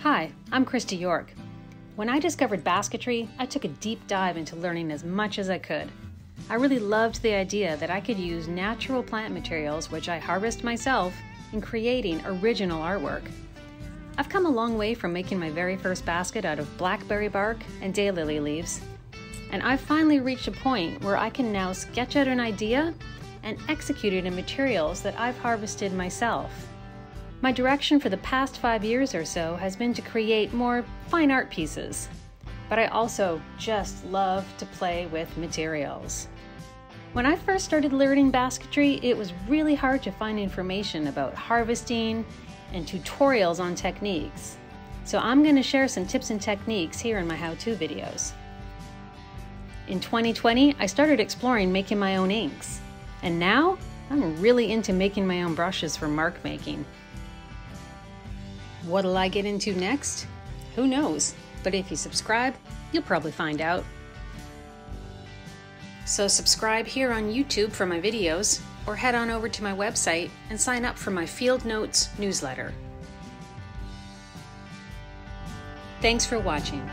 Hi, I'm Christy York. When I discovered basketry, I took a deep dive into learning as much as I could. I really loved the idea that I could use natural plant materials, which I harvest myself, in creating original artwork. I've come a long way from making my very first basket out of blackberry bark and daylily leaves, and I've finally reached a point where I can now sketch out an idea and execute it in materials that I've harvested myself. My direction for the past 5 years or so has been to create more fine art pieces, but I also just love to play with materials. When I first started learning basketry, it was really hard to find information about harvesting and tutorials on techniques. So I'm going to share some tips and techniques here in my how-to videos. In 2020, I started exploring making my own inks, and now I'm really into making my own brushes for mark making. What'll I get into next? Who knows? But if you subscribe, you'll probably find out. So subscribe here on YouTube for my videos, or head on over to my website and sign up for my Field Notes newsletter. Thanks for watching.